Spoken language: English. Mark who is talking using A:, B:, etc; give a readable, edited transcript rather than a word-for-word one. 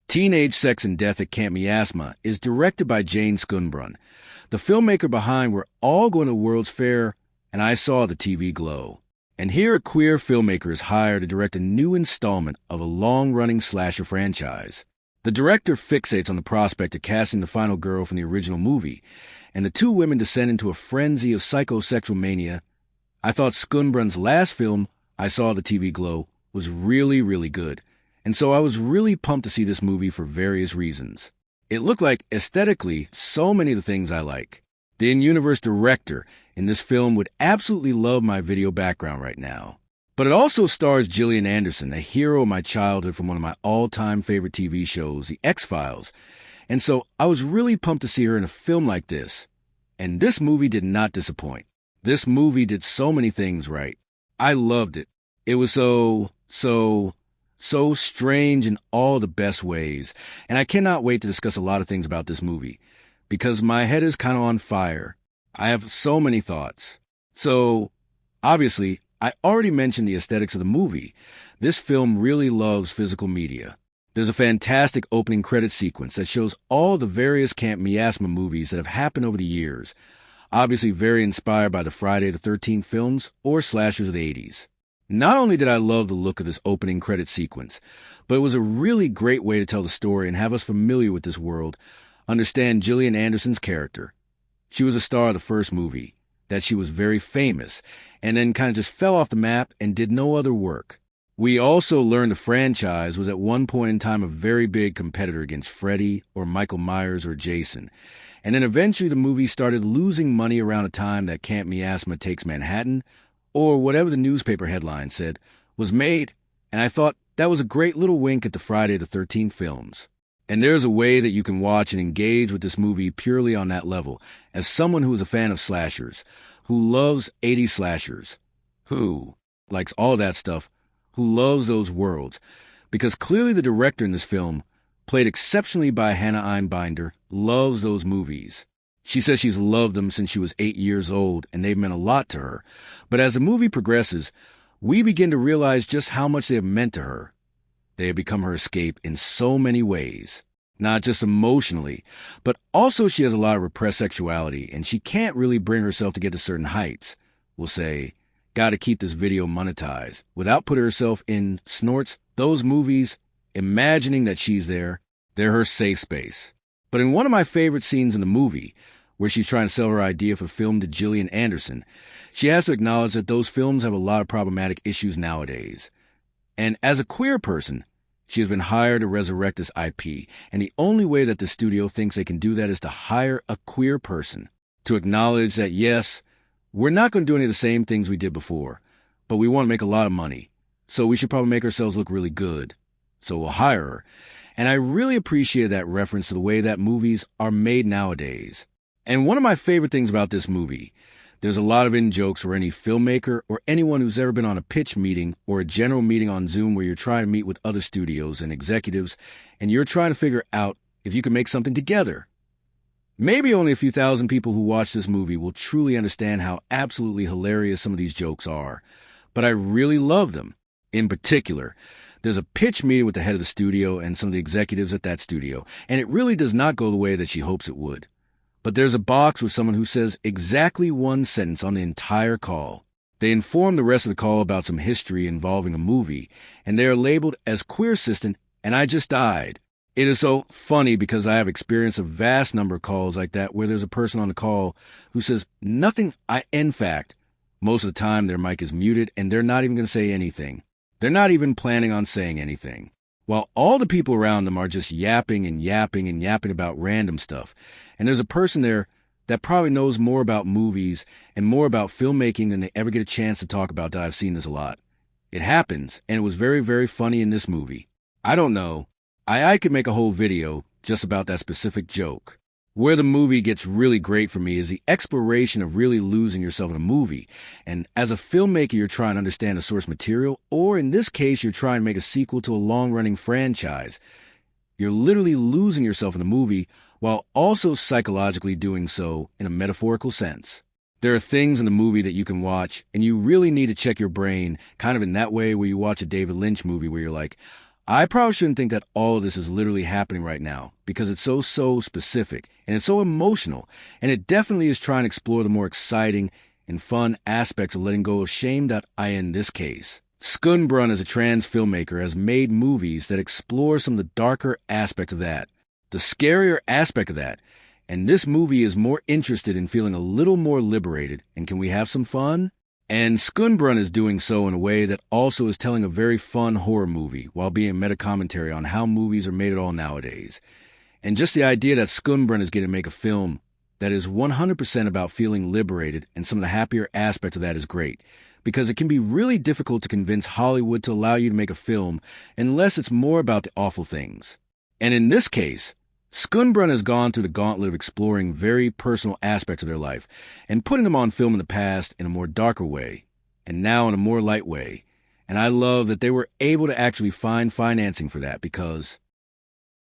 A: Teenage Sex and Death at Camp Miasma is directed by Jane Schoenbrun, the filmmaker behind We're All Going to the World's Fair and I Saw the TV Glow. And here a queer filmmaker is hired to direct a new installment of a long-running slasher franchise. The director fixates on the prospect of casting the final girl from the original movie, and the two women descend into a frenzy of psychosexual mania. I thought Schoenbrun's last film, I Saw the TV Glow, was really, really good, and so I was really pumped to see this movie for various reasons. It looked like, aesthetically, so many of the things I like. The in-universe director in this film would absolutely love my video background right now. But it also stars Gillian Anderson, a hero of my childhood from one of my all-time favorite TV shows, The X-Files. And so I was really pumped to see her in a film like this. And this movie did not disappoint. This movie did so many things right. I loved it. It was so strange in all the best ways. And I cannot wait to discuss a lot of things about this movie, because my head is kind of on fire. I have so many thoughts. So, obviously, I already mentioned the aesthetics of the movie. This film really loves physical media. There's a fantastic opening credit sequence that shows all the various Camp Miasma movies that have happened over the years, obviously very inspired by the Friday the 13th films or slashers of the 80s. Not only did I love the look of this opening credit sequence, but it was a really great way to tell the story and have us familiar with this world, understand Gillian Anderson's character. She was a star of the first movie, that she was very famous, and then kind of just fell off the map and did no other work. We also learned the franchise was at one point in time a very big competitor against Freddy or Michael Myers or Jason, and then eventually the movie started losing money around the time that Camp Miasma Takes Manhattan, or whatever the newspaper headline said, was made, and I thought that was a great little wink at the Friday the 13th films. And there's a way that you can watch and engage with this movie purely on that level, as someone who is a fan of slashers, who loves 80s slashers, who likes all that stuff, who loves those worlds, because clearly the director in this film, played exceptionally by Hannah Einbinder, loves those movies. She says she's loved them since she was 8 years old, and they've meant a lot to her. But as the movie progresses, we begin to realize just how much they have meant to her. They have become her escape in so many ways. Not just emotionally, but also she has a lot of repressed sexuality, and she can't really bring herself to get to certain heights. We'll say, gotta keep this video monetized, without putting herself in snorts, those movies, imagining that she's there, they're her safe space. But in one of my favorite scenes in the movie, where she's trying to sell her idea for film to Gillian Anderson, she has to acknowledge that those films have a lot of problematic issues nowadays. And as a queer person, she has been hired to resurrect this IP, and the only way that the studio thinks they can do that is to hire a queer person to acknowledge that, yes, we're not going to do any of the same things we did before, but we want to make a lot of money, so we should probably make ourselves look really good. So we'll hire her. And I really appreciated that reference to the way that movies are made nowadays. And one of my favorite things about this movie, there's a lot of in-jokes for any filmmaker or anyone who's ever been on a pitch meeting or a general meeting on Zoom where you're trying to meet with other studios and executives, and you're trying to figure out if you can make something together. Maybe only a few thousand people who watch this movie will truly understand how absolutely hilarious some of these jokes are, but I really love them. In particular, there's a pitch meeting with the head of the studio and some of the executives at that studio, and it really does not go the way that she hopes it would. But there's a box with someone who says exactly one sentence on the entire call. They inform the rest of the call about some history involving a movie, and they are labeled as queer assistant, and I just died. It is so funny because I have experienced a vast number of calls like that where there's a person on the call who says nothing. In fact, most of the time their mic is muted and they're not even going to say anything. They're not even planning on saying anything, while all the people around them are just yapping and yapping and yapping about random stuff. And there's a person there that probably knows more about movies and more about filmmaking than they ever get a chance to talk about. That I've seen this a lot. It happens, and it was very, very funny in this movie. I don't know. I could make a whole video just about that specific joke. Where the movie gets really great for me is the exploration of really losing yourself in a movie. And as a filmmaker, you're trying to understand the source material, or in this case, you're trying to make a sequel to a long-running franchise. You're literally losing yourself in the movie while also psychologically doing so in a metaphorical sense. There are things in the movie that you can watch, and you really need to check your brain, kind of in that way where you watch a David Lynch movie where you're like, I probably shouldn't think that all of this is literally happening right now because it's so specific and it's so emotional, and it definitely is trying to explore the more exciting and fun aspects of letting go of shame that I in this case. Schoenbrun, as a trans filmmaker, has made movies that explore some of the darker aspects of that, the scarier aspect of that, and this movie is more interested in feeling a little more liberated, and can we have some fun? And Schoenbrun is doing so in a way that also is telling a very fun horror movie while being meta-commentary on how movies are made at all nowadays. And just the idea that Schoenbrun is getting to make a film that is 100% about feeling liberated and some of the happier aspects of that is great, because it can be really difficult to convince Hollywood to allow you to make a film unless it's more about the awful things. And in this case, Schoenbrun has gone through the gauntlet of exploring very personal aspects of their life and putting them on film in the past in a more darker way, and now in a more light way. And I love that they were able to actually find financing for that because